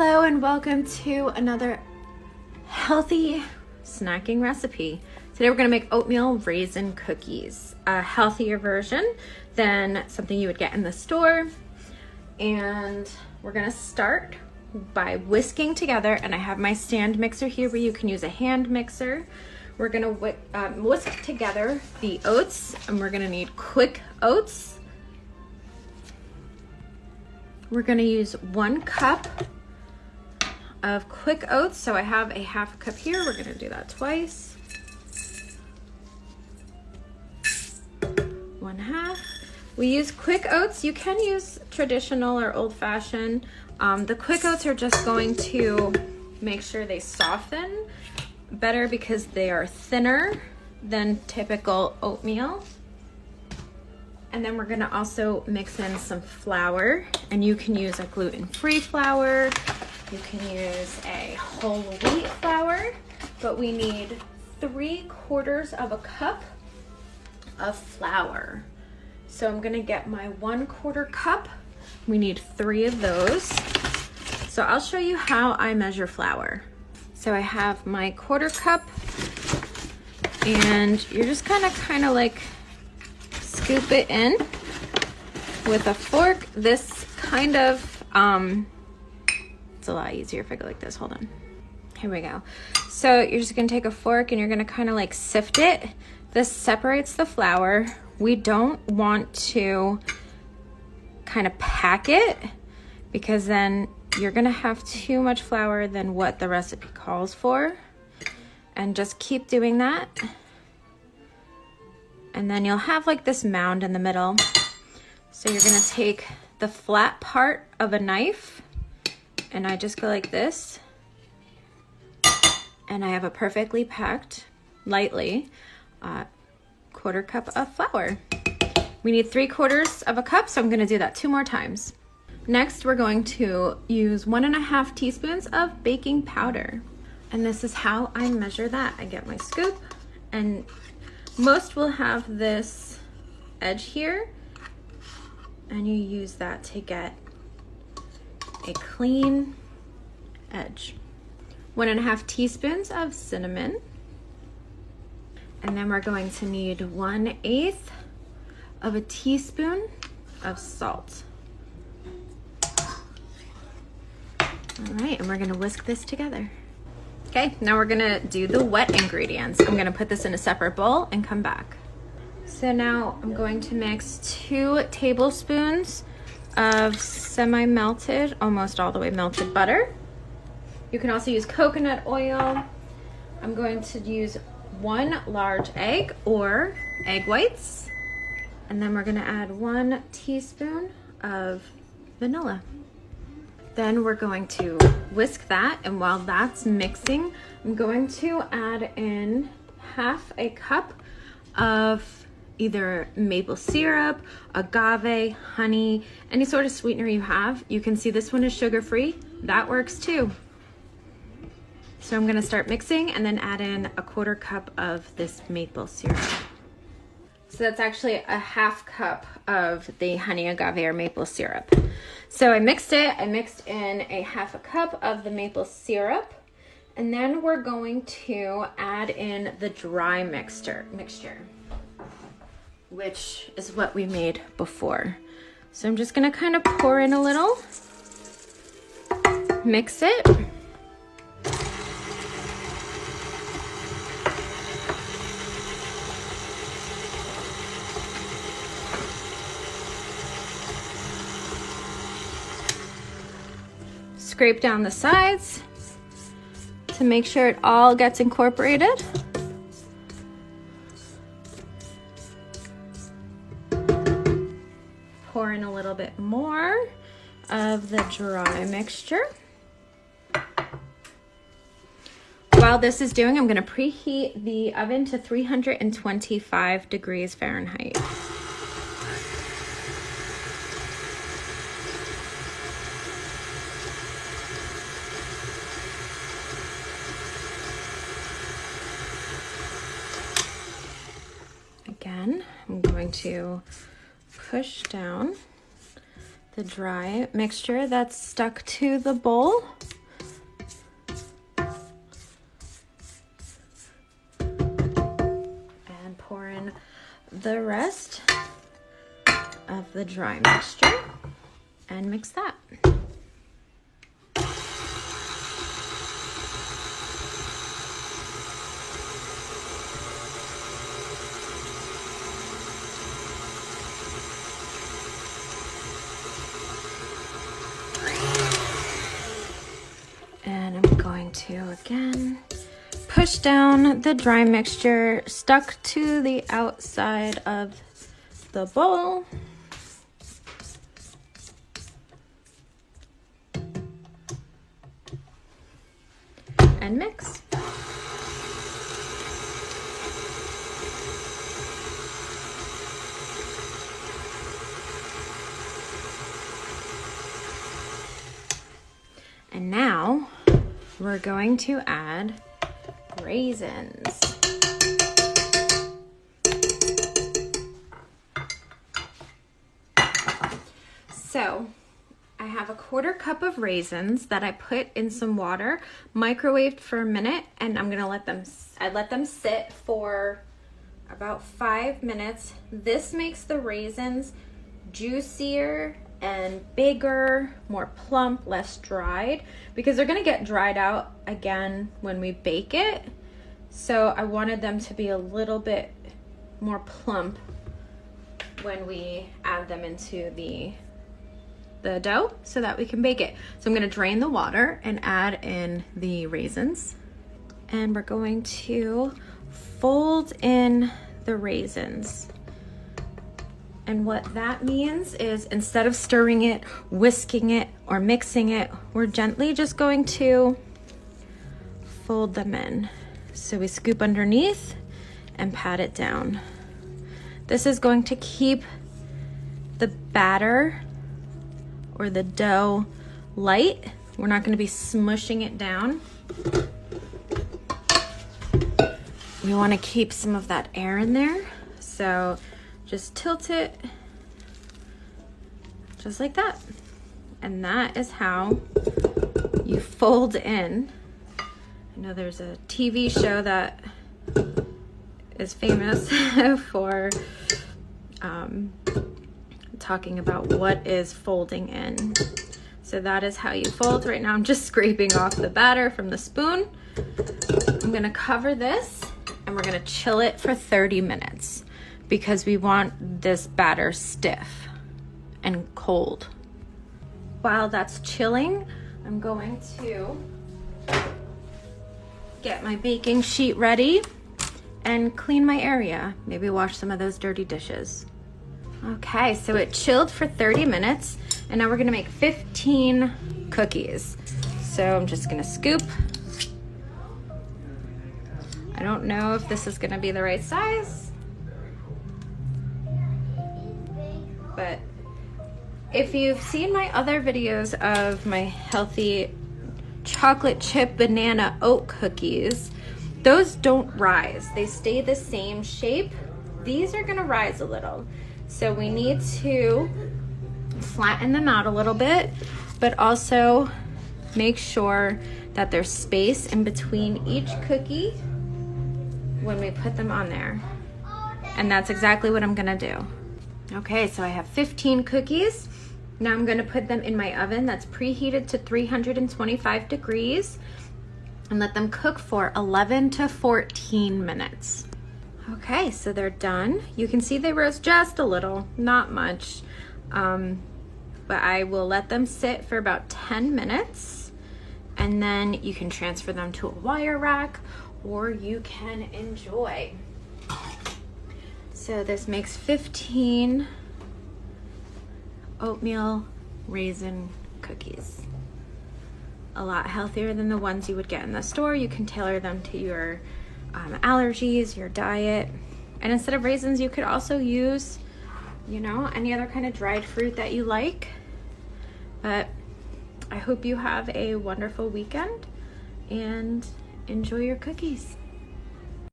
Hello and welcome to another healthy snacking recipe. Today we're going to make oatmeal raisin cookies, a healthier version than something you would get in the store. And we're going to start by whisking together, and I have my stand mixer here where you can use a hand mixer. We're going to whisk together the oats, and we're going to need quick oats. We're going to use 1 cup of quick oats. So I have a half a cup here. We're going to do that twice. 1/2. We use quick oats. You can use traditional or old-fashioned. The quick oats are just going to make sure they soften better because they are thinner than typical oatmeal. And then we're gonna also mix in some flour, and you can use a gluten-free flour. You can use a whole wheat flour, but we need 3/4 of a cup of flour. So I'm gonna get my 1/4 cup. We need 3 of those. So I'll show you how I measure flour. So I have my 1/4 cup, and you're just gonna kind of like scoop it in with a fork. This kind of, it's a lot easier if I go like this. Hold on. Here we go. So you're just gonna take a fork and you're gonna kind of like sift it. This separates the flour. We don't want to kind of pack it because then you're gonna have too much flour than what the recipe calls for. And just keep doing that. And then you'll have like this mound in the middle. So you're gonna take the flat part of a knife, and I just go like this. And I have a perfectly packed, lightly, 1/4 cup of flour. We need 3/4 of a cup, so I'm gonna do that 2 more times. Next, we're going to use 1½ teaspoons of baking powder. And this is how I measure that. I get my scoop, and most will have this edge here, and you use that to get a clean edge. 1½ teaspoons of cinnamon. And then we're going to need 1/8 of a teaspoon of salt. All right, and we're gonna whisk this together. Okay, now we're gonna do the wet ingredients. I'm gonna put this in a separate bowl and come back. So now I'm going to mix 2 tablespoons of semi-melted, almost all the way melted butter. You can also use coconut oil. I'm going to use 1 large egg or egg whites. And then we're gonna add 1 teaspoon of vanilla. Then we're going to whisk that, and while that's mixing, I'm going to add in 1/2 a cup of either maple syrup, agave, honey, any sort of sweetener you have. You can see this one is sugar-free. That works too. So I'm gonna start mixing and then add in a 1/4 cup of this maple syrup. So that's actually a 1/2 cup of the honey, agave, or maple syrup. So I mixed it. I mixed in a 1/2 cup of the maple syrup. And then we're going to add in the dry mixture, which is what we made before. So I'm just gonna kind of pour in a little, mix it. Scrape down the sides to make sure it all gets incorporated. Pour in a little bit more of the dry mixture. While this is doing, I'm going to preheat the oven to 325 degrees Fahrenheit. Again, I'm going to push down the dry mixture that's stuck to the bowl the rest of the dry mixture and mix that. And I'm going to again push down the dry mixture stuck to the outside of the bowl. And mix. And now we're going to add raisins. So I have a 1/4 cup of raisins that I put in some water, microwaved for a minute, and I'm gonna let them sit for about 5 minutes. This makes the raisins juicier and bigger, more plump, less dried, because they're gonna get dried out again when we bake it. So I wanted them to be a little bit more plump when we add them into the dough so that we can bake it. So I'm gonna drain the water and add in the raisins. And we're going to fold in the raisins. And what that means is, instead of stirring it, whisking it, or mixing it, we're gently just going to fold them in. So we scoop underneath and pat it down. This is going to keep the batter or the dough light. We're not going to be smushing it down. We want to keep some of that air in there. So just tilt it just like that. And that is how you fold in. I know there's a TV show that is famous for talking about what is folding in. So that is how you fold. Right now I'm just scraping off the batter from the spoon. I'm gonna cover this and we're gonna chill it for 30 minutes because we want this batter stiff and cold. While that's chilling, I'm going to get my baking sheet ready and clean my area. Maybe wash some of those dirty dishes. Okay, so it chilled for 30 minutes and now we're gonna make 15 cookies. So I'm just gonna scoop. I don't know if this is gonna be the right size, but if you've seen my other videos of my healthy chocolate chip banana oat cookies, those don't rise. They stay the same shape. These are gonna rise a little. So we need to flatten them out a little bit, but also make sure that there's space in between each cookie when we put them on there. And that's exactly what I'm gonna do. Okay, so I have 15 cookies. Now I'm gonna put them in my oven that's preheated to 325 degrees and let them cook for 11 to 14 minutes. Okay, so they're done. You can see they rose just a little, not much, but I will let them sit for about 10 minutes and then you can transfer them to a wire rack or you can enjoy. So this makes 15 oatmeal raisin cookies. A lot healthier than the ones you would get in the store. You can tailor them to your allergies, your diet. And instead of raisins, you could also use, you know, any other kind of dried fruit that you like. But I hope you have a wonderful weekend and enjoy your cookies.